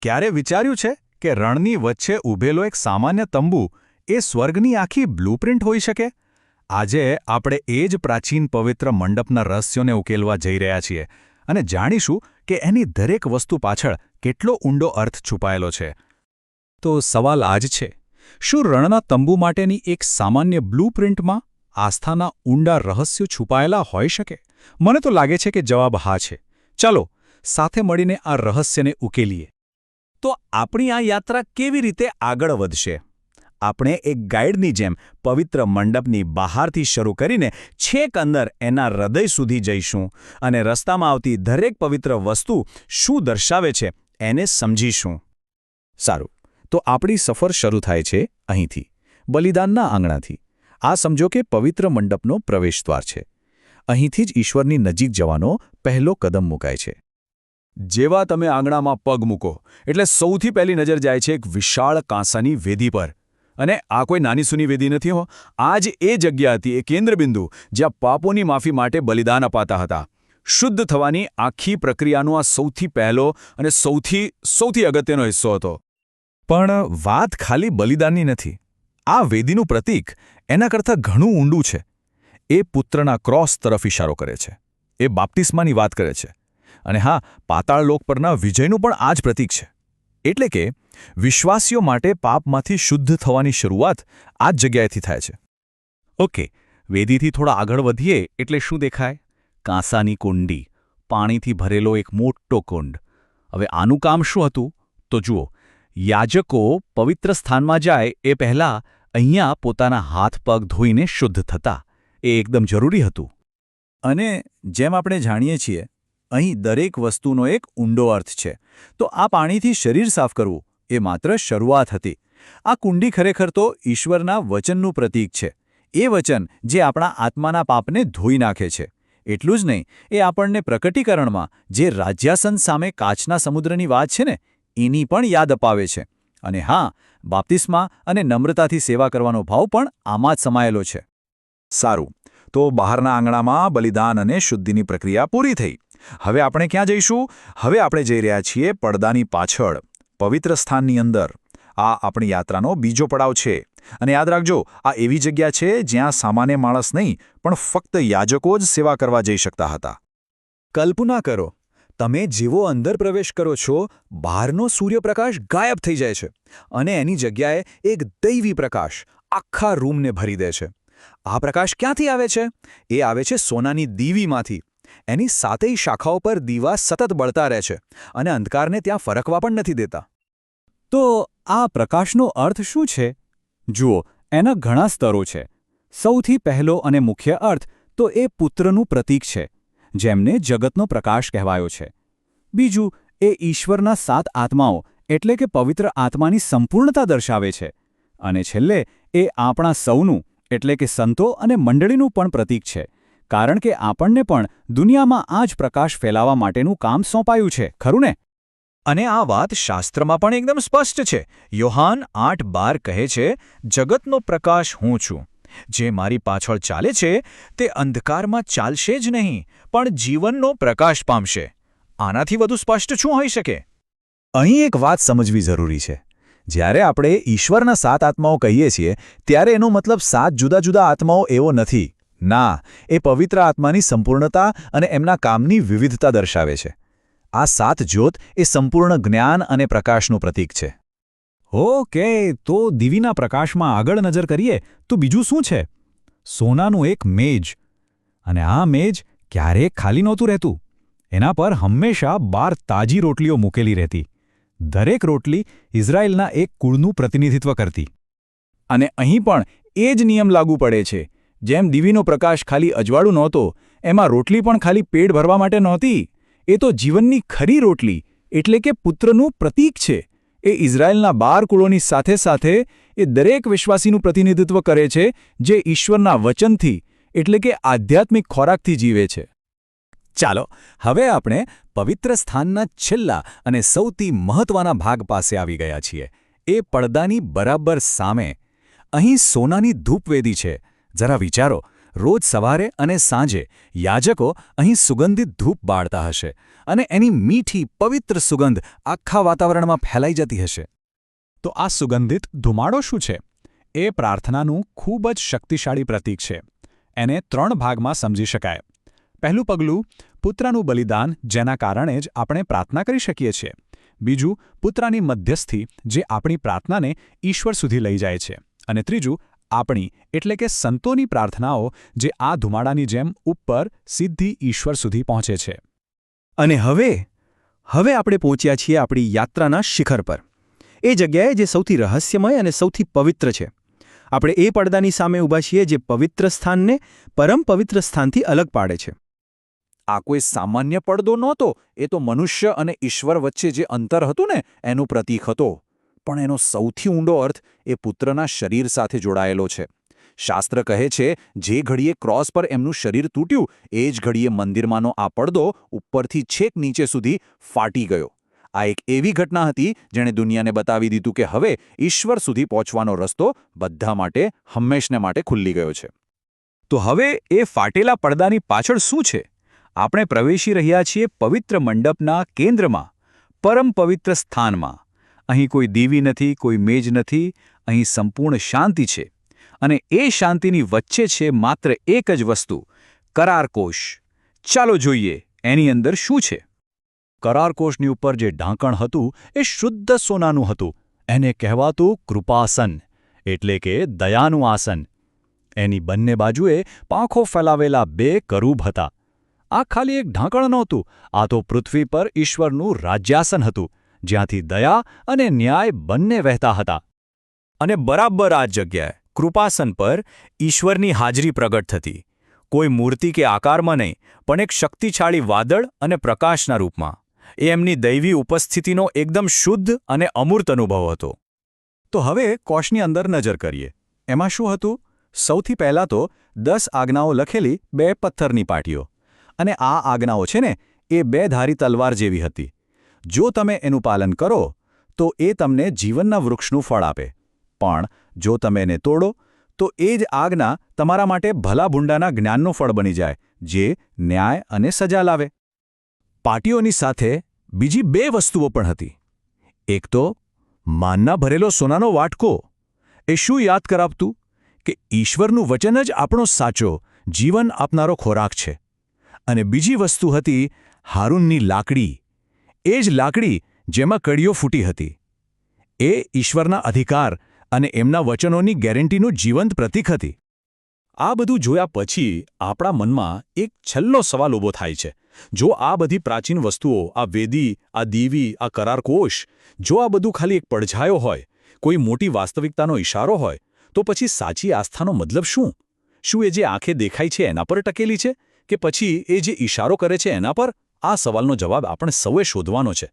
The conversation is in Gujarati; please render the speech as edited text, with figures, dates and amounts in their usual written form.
ક્યારે વિચાર્યું છે કે રણની વચ્ચે ઊભેલો એક સામાન્ય તંબુ એ સ્વર્ગની આખી બ્લુપ્રિન્ટ હોઈ શકે? આજે આપણે એ જ પ્રાચીન પવિત્ર મંડપના રહસ્યોને ઉકેલવા જઈ રહ્યા છીએ અને જાણીશું કે એની દરેક વસ્તુ પાછળ કેટલો ઊંડો અર્થ છુપાયેલો છે. તો સવાલ આ જ છે, શું રણના તંબુ માટેની એક સામાન્ય બ્લુપ્રિન્ટમાં આસ્થાના ઊંડા રહસ્યો છુપાયેલા હોઈ શકે? મને તો લાગે છે કે જવાબ હા છે. ચાલો સાથે મળીને આ રહસ્યને ઉકેલીએ. તો આપણી આ યાત્રા કેવી રીતે આગળ વધશે? આપણે એક ગાઈડની જેમ પવિત્ર મંડપની બહારથી શરૂ કરીને છેક અંદર એના હૃદય સુધી જઈશું અને રસ્તામાં આવતી દરેક પવિત્ર વસ્તુ શું દર્શાવે છે એને સમજીશું. સારું, તો આપણી સફર શરૂ થાય છે અહીંથી, બલિદાનના આંગણાથી. આ સમજો કે પવિત્ર મંડપનો પ્રવેશદ્વાર છે. અહીંથી જ ઈશ્વરની નજીક જવાનો પહેલો કદમ મુકાય છે. જેવા તમે આંગણામાં પગ મૂકો એટલે સૌથી પહેલી નજર જાય છે એક વિશાળ કાંસાની વેદી પર. અને આ કોઈ નાની સૂની વેદી નથી હો. આ જ એ જગ્યા હતી, એ કેન્દ્રબિંદુ જ્યાં પાપોની માફી માટે બલિદાન અપાતા હતા. શુદ્ધ થવાની આખી પ્રક્રિયાનો આ સૌથી પહેલો અને સૌથી અગત્યનો હિસ્સો હતો. પણ વાત ખાલી બલિદાનની નથી. આ વેદીનું પ્રતીક એના કરતાં ઘણું ઊંડું છે. એ પુત્રના ક્રોસ તરફ ઇશારો કરે છે. એ બાપ્તિસ્માની વાત કરે છે. અને હા, પાતાળલોક પરના વિજયનું પણ આ જ પ્રતીક છે. એટલે કે વિશ્વાસીઓ માટે પાપમાંથી શુદ્ધ થવાની શરૂઆત આ જ જગ્યાએથી થાય છે. ઓકે, વેદીથી થોડા આગળ વધીએ એટલે શું દેખાય? કાંસાની કુંડી, પાણીથી ભરેલો એક મોટો કુંડ. હવે આનું કામ શું હતું? તો જુઓ, યાજકો પવિત્ર સ્થાનમાં જાય એ પહેલાં અહીંયા પોતાના હાથ પગ ધોઈને શુદ્ધ થતા. એ એકદમ જરૂરી હતું. અને જેમ આપણે જાણીએ છીએ, અહીં દરેક વસ્તુનો એક ઊંડો અર્થ છે. તો આ પાણીથી શરીર સાફ કરવું એ માત્ર શરૂઆત હતી. આ કુંડી ખરેખર તો ઈશ્વરના વચનનું પ્રતીક છે. એ વચન જે આપણા આત્માના પાપને ધોઈ નાખે છે. એટલું જ નહીં, એ આપણને પ્રકટીકરણમાં જે રાજ્યાસન સામે કાચના સમુદ્રની વાત છે ને, એની પણ યાદ અપાવે છે. અને હા, બાપ્તિસ્મા અને નમ્રતાથી સેવા કરવાનો ભાવ પણ આમાં જ સમાયેલો છે. સારું, તો બહારના આંગણામાં બલિદાન અને શુદ્ધિની પ્રક્રિયા પૂરી થઈ. હવે આપણે ક્યાં જઈશું? હવે આપણે જઈ રહ્યા છીએ પડદાની પાછળ, પવિત્ર સ્થાનની અંદર. આ આપણી યાત્રાનો બીજો પડાવ છે. અને યાદ રાખજો, આ એવી જગ્યા છે જ્યાં સામાન્ય માણસ નહીં, પણ ફક્ત યાજકો જ સેવા કરવા જઈ શકતા હતા. કલ્પના કરો, તમે જેવો અંદર પ્રવેશ કરો છો, બહારનો સૂર્યપ્રકાશ ગાયબ થઈ જાય છે અને એની જગ્યાએ એક દૈવી પ્રકાશ આખા રૂમને ભરી દે છે. આ પ્રકાશ ક્યાંથી આવે છે? એ આવે છે સોનાની દીવીમાંથી. એની સાતેય શાખાઓ પર દીવા સતત બળતા રહે છે અને અંધકારને ત્યાં ફરકવા પણ નથી દેતા. તો આ પ્રકાશનો અર્થ શું છે? જુઓ, એના ઘણા સ્તરો છે. સૌથી પહેલો અને મુખ્ય અર્થ તો એ પુત્રનું પ્રતીક છે, જેમને જગતનો પ્રકાશ કહેવાયો છે. બીજું, એ ઈશ્વરના 7 આત્માઓ એટલે કે પવિત્ર આત્માની સંપૂર્ણતા દર્શાવે છે. અને છેલ્લે, એ આપણા સૌનું એટલે કે સંતો અને મંડળીનું પણ પ્રતીક છે, કારણ કે આપણને પણ દુનિયામાં આ જ પ્રકાશ ફેલાવવા માટેનું કામ સોંપાયું છે, ખરું ને? અને આ વાત શાસ્ત્રમાં પણ એકદમ સ્પષ્ટ છે. યોહાન 8:12 કહે છે, જગતનો પ્રકાશ હું છું. જે મારી પાછળ ચાલે છે તે અંધકારમાં ચાલશે જ નહીં, પણ જીવનનો પ્રકાશ પામશે. આનાથી વધુ સ્પષ્ટ શું હોઈ શકે? અહીં એક વાત સમજવી જરૂરી છે. જ્યારે આપણે ઈશ્વરના 7 આત્માઓ કહીએ છીએ, ત્યારે એનો મતલબ 7 જુદા જુદા આત્માઓ એવો નથી. ના, એ પવિત્ર આત્માની સંપૂર્ણતા અને એમના કામની વિવિધતા દર્શાવે છે. આ 7 જ્યોત એ સંપૂર્ણ જ્ઞાન અને પ્રકાશનું પ્રતીક છે. ઓકે, તો દીવીના પ્રકાશમાં આગળ નજર કરીએ તો બીજું શું છે? સોનાનું એક મેજ. અને આ મેજ ક્યારેય ખાલી નહોતું રહેતું. એના પર હંમેશા 12 તાજી રોટલીઓ મૂકેલી રહેતી. દરેક રોટલી ઇઝરાયેલના એક કુળનું પ્રતિનિધિત્વ કરતી. અને અહીં પણ એ જ નિયમ લાગુ પડે છે. જેમ દીવીનો પ્રકાશ ખાલી અજવાળું નહોતો, એમાં રોટલી પણ ખાલી પેટ ભરવા માટે નહોતી. એ તો જીવનની ખરી રોટલી એટલે કે પુત્રનું પ્રતીક છે. એ ઇઝરાયેલના 12 કુળોની સાથે સાથે એ દરેક વિશ્વાસીનું પ્રતિનિધિત્વ કરે છે જે ઈશ્વરના વચનથી એટલે કે આધ્યાત્મિક ખોરાકથી જીવે છે. ચાલો, હવે આપણે પવિત્ર સ્થાનના છેલ્લા અને સૌથી મહત્વના ભાગ પાસે આવી ગયા છીએ. એ પડદાની બરાબર સામે. અહીં સોનાની ધૂપવેદી છે. જરા વિચારો, રોજ સવારે અને સાંજે યાજકો અહીં સુગંધિત ધૂપ બાળતા હશે અને એની મીઠી પવિત્ર સુગંધ આખા વાતાવરણમાં ફેલાઈ જતી હશે. તો આ સુગંધિત ધુમાડો શું છે? એ પ્રાર્થનાનું ખૂબ જ શક્તિશાળી પ્રતીક છે. એને 3 ભાગમાં સમજી શકાય. પહેલું પગલું, પુત્રનું બલિદાન, જેના કારણે જ આપણે પ્રાર્થના કરી શકીએ છીએ. બીજું, પુત્રની મધ્યસ્થી, જે આપણી પ્રાર્થનાને ઈશ્વર સુધી લઈ જાય છે. અને ત્રીજું, આપણી એટલે કે સંતોની પ્રાર્થનાઓ, જે આ ધુમાડાની જેમ ઉપર સીધી ઈશ્વર સુધી પહોંચે છે. અને હવે આપણે પહોંચ્યા છીએ આપણી યાત્રાના શિખર પર. એ જગ્યાએ જે સૌથી રહસ્યમય અને સૌથી પવિત્ર છે. આપણે એ પડદાની સામે ઊભા છીએ જે પવિત્ર સ્થાનને પરમ પવિત્ર સ્થાનથી અલગ પાડે છે. આ કોઈ સામાન્ય પડદો નહોતો, એ તો મનુષ્ય અને ઈશ્વર વચ્ચે જે અંતર હતું ને એનું પ્રતીક હતો. પણ એનો સૌથી ઊંડો અર્થ એ પુત્રના શરીર સાથે જોડાયેલો છે. શાસ્ત્ર કહે છે, જે ઘડીએ ક્રોસ પર એમનું શરીર તૂટ્યું, એ જ ઘડીએ મંદિરમાંનો આ પડદો ઉપરથી છેક નીચે સુધી ફાટી ગયો. આ એક એવી ઘટના હતી જેણે દુનિયાને બતાવી દીધું કે હવે ઈશ્વર સુધી પહોંચવાનો રસ્તો બધા માટે હંમેશને માટે ખુલ્લી ગયો છે. તો હવે એ ફાટેલા પડદાની પાછળ શું છે? આપણે પ્રવેશી રહ્યા છીએ પવિત્ર મંડપના કેન્દ્રમાં, પરમ પવિત્ર સ્થાનમાં. અહીં કોઈ દીવી નથી, કોઈ મેજ નથી, અહીં સંપૂર્ણ શાંતિ છે. અને એ શાંતિની વચ્ચે છે માત્ર એક જ વસ્તુ, કરારકોશ. ચાલો જોઈએ એની અંદર શું છે. કરારકોશની ઉપર જે ઢાંકણ હતું એ શુદ્ધ સોનાનું હતું. એને કહેવાતું કૃપાસન, એટલે કે દયાનું આસન. એની બંને બાજુએ પાંખો ફેલાવેલા 2 કરૂબ હતા. આ ખાલી એક ઢાંકણ નહોતું, આ તો પૃથ્વી પર ઈશ્વરનું રાજ્યાસન હતું, જ્યાંથી દયા અને ન્યાય બંને વહેતા હતા. અને બરાબર આ જગ્યાએ કૃપાસન પર ઈશ્વરની હાજરી પ્રગટ થતી. કોઈ મૂર્તિ કે આકારમાં નહીં, પણ એક શક્તિશાળી વાદળ અને પ્રકાશના રૂપમાં. એ એમની દૈવી ઉપસ્થિતિનો એકદમ શુદ્ધ અને અમૂર્ત અનુભવ હતો. તો હવે કોષની અંદર નજર કરીએ. એમાં શું હતું? સૌથી પહેલાં તો 10 આજ્ઞાઓ લખેલી 2 પથ્થરની પાટીઓ. અને આ આજ્ઞાઓ છે ને, એ 2 ધારી તલવાર જેવી હતી. જો તમે એનું પાલન કરો તો એ તમને જીવનના વૃક્ષનું ફળ આપે. પણ જો તમે એને તોડો તો એ જ આજ્ઞા તમારા માટે ભલા ભૂંડાના જ્ઞાનનું ફળ બની જાય, જે ન્યાય અને સજા લાવે. પાટીઓની સાથે બીજી 2 વસ્તુઓ પણ હતી. એક તો માનના ભરેલો સોનાનો વાટકો. એ શું યાદ કરાવતું? કે ઈશ્વરનું વચન જ આપણો સાચો, જીવન આપનારો ખોરાક છે. અને બીજી વસ્તુ હતી હારૂનની લાકડી. એ જ લાકડી જેમાં કડીઓ ફૂટી હતી. એ ઈશ્વરના અધિકાર અને એમના વચનોની ગેરંટીનું જીવંત પ્રતીક હતી. આ બધું જોયા પછી આપણા મનમાં એક છેલ્લો સવાલ ઊભો થાય છે. જો આ બધી પ્રાચીન વસ્તુઓ, આ વેદી, આ દીવી, આ કરારકોશ, જો આ બધું ખાલી એક પડછાયો હોય, કોઈ મોટી વાસ્તવિકતાનો ઇશારો હોય, તો પછી સાચી આસ્થાનો મતલબ શું? શું એ જે આંખે દેખાય છે એના પર ટકેલી છે, કે પછી એ જે ઇશારો કરે છે એના પર? આ સવાલનો જવાબ આપણે સૌએ શોધવાનો છે.